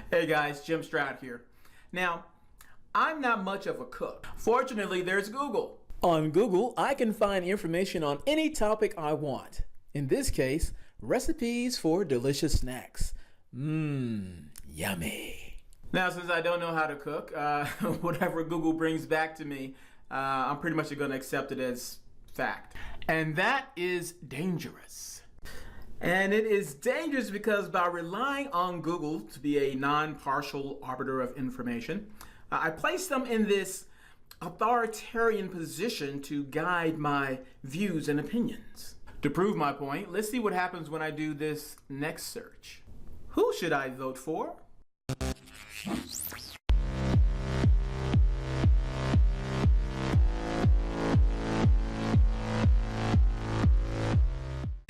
Hey guys, Jim Stroud here. Now, I'm not much of a cook. Fortunately, there's Google. On Google, I can find information on any topic I want. In this case, recipes for delicious snacks. Yummy. Now, since I don't know how to cook, whatever Google brings back to me, I'm pretty much going to accept it as fact. And that is dangerous. And it is dangerous because by relying on Google to be a non-partial arbiter of information, I place them in this authoritarian position to guide my views and opinions. To prove my point, let's see what happens when I do this next search. Who should I vote for?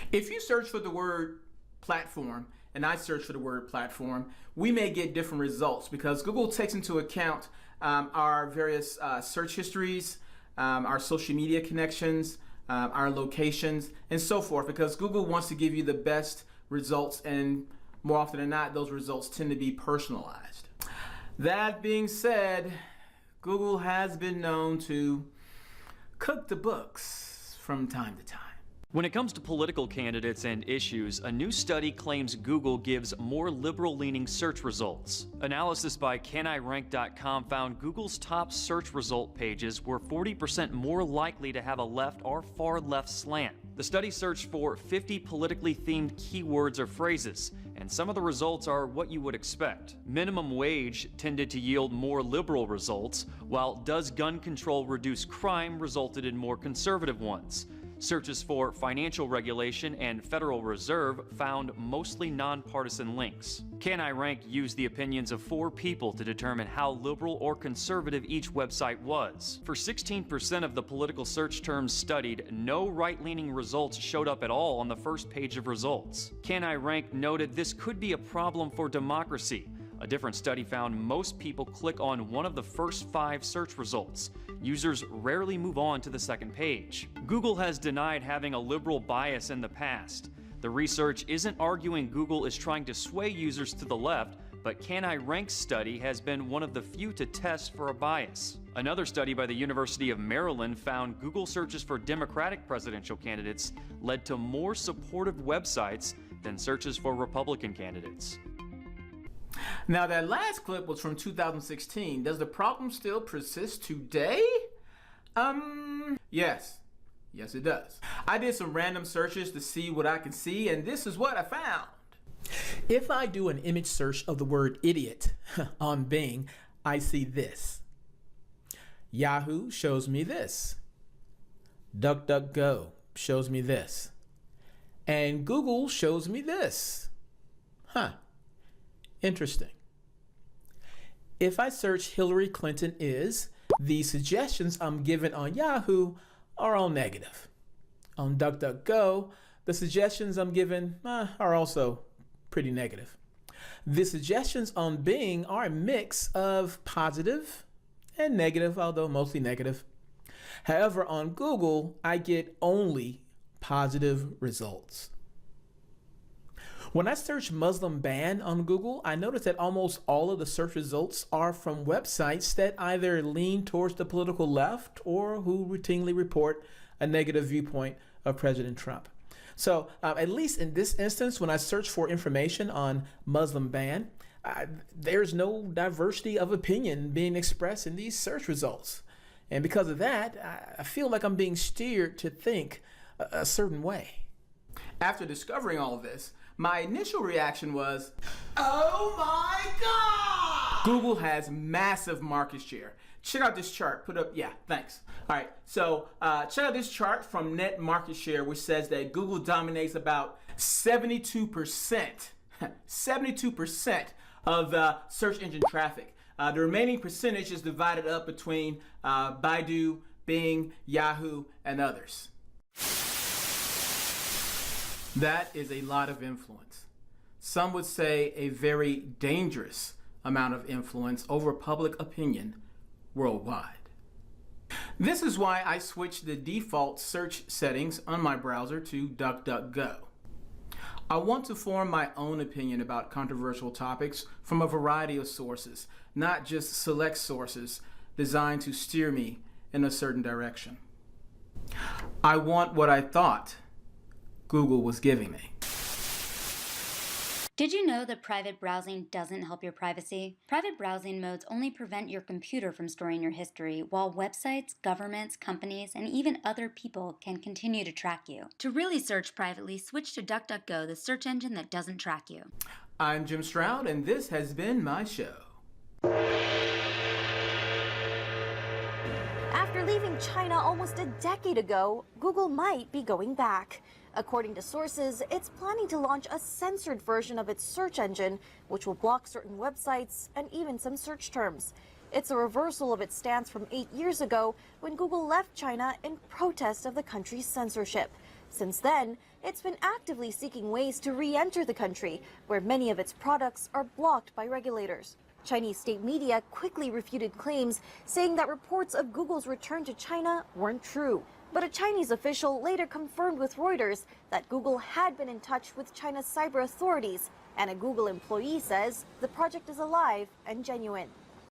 If you search for the word platform and I search for the word platform, we may get different results because Google takes into account our various search histories, our social media connections, our locations, and so forth, because Google wants to give you the best results, and more often than not, those results tend to be personalized. That being said, Google has been known to cook the books from time to time. When it comes to political candidates and issues, a new study claims Google gives more liberal-leaning search results. Analysis by CanIRank.com found Google's top search result pages were 40% more likely to have a left or far left slant. The study searched for 50 politically themed keywords or phrases, and some of the results are what you would expect. Minimum wage tended to yield more liberal results, while does gun control reduce crime resulted in more conservative ones. Searches for financial regulation and Federal Reserve found mostly nonpartisan links. CanIRank used the opinions of 4 people to determine how liberal or conservative each website was. For 16% of the political search terms studied, no right-leaning results showed up at all on the first page of results. CanIRank noted this could be a problem for democracy. A different study found most people click on one of the first 5 search results. Users rarely move on to the second page. Google has denied having a liberal bias in the past. The research isn't arguing Google is trying to sway users to the left, but CanIRank's study has been one of the few to test for a bias. Another study by the University of Maryland found Google searches for Democratic presidential candidates led to more supportive websites than searches for Republican candidates. Now, that last clip was from 2016. Does the problem still persist today? Yes. Yes, it does. I did some random searches to see what I can see, and this is what I found. If I do an image search of the word idiot on Bing, I see this. Yahoo shows me this. DuckDuckGo shows me this. And Google shows me this. Interesting. If I search Hillary Clinton the suggestions I'm given on Yahoo are all negative. On DuckDuckGo, the suggestions I'm given are also pretty negative. The suggestions on Bing are a mix of positive and negative, although mostly negative. However, on Google, I get only positive results. When I search Muslim ban on Google, I notice that almost all of the search results are from websites that either lean towards the political left or who routinely report a negative viewpoint of President Trump. So at least in this instance, when I search for information on Muslim ban, there's no diversity of opinion being expressed in these search results. And because of that, I feel like I'm being steered to think a certain way. After discovering all of this, my initial reaction was, oh my God! Google has massive market share. Check out this chart. Thanks. All right, so check out this chart from net market share, which says that Google dominates about 72%, 72% of the search engine traffic. The remaining percentage is divided up between Baidu, Bing, Yahoo, and others. That is a lot of influence. Some would say a very dangerous amount of influence over public opinion worldwide. This is why I switched the default search settings on my browser to DuckDuckGo. I want to form my own opinion about controversial topics from a variety of sources, not just select sources designed to steer me in a certain direction. I want what I thought Google was giving me. Did you know that private browsing doesn't help your privacy? Private browsing modes only prevent your computer from storing your history, while websites, governments, companies, and even other people can continue to track you. To really search privately, switch to DuckDuckGo, the search engine that doesn't track you. I'm Jim Stroud, and this has been my show. After leaving China almost a decade ago, Google might be going back. According to sources, it's planning to launch a censored version of its search engine, which will block certain websites and even some search terms. It's a reversal of its stance from 8 years ago when Google left China in protest of the country's censorship. Since then, it's been actively seeking ways to re-enter the country, where many of its products are blocked by regulators. Chinese state media quickly refuted claims, saying that reports of Google's return to China weren't true. But a Chinese official later confirmed with Reuters that Google had been in touch with China's cyber authorities, and a Google employee says the project is alive and genuine.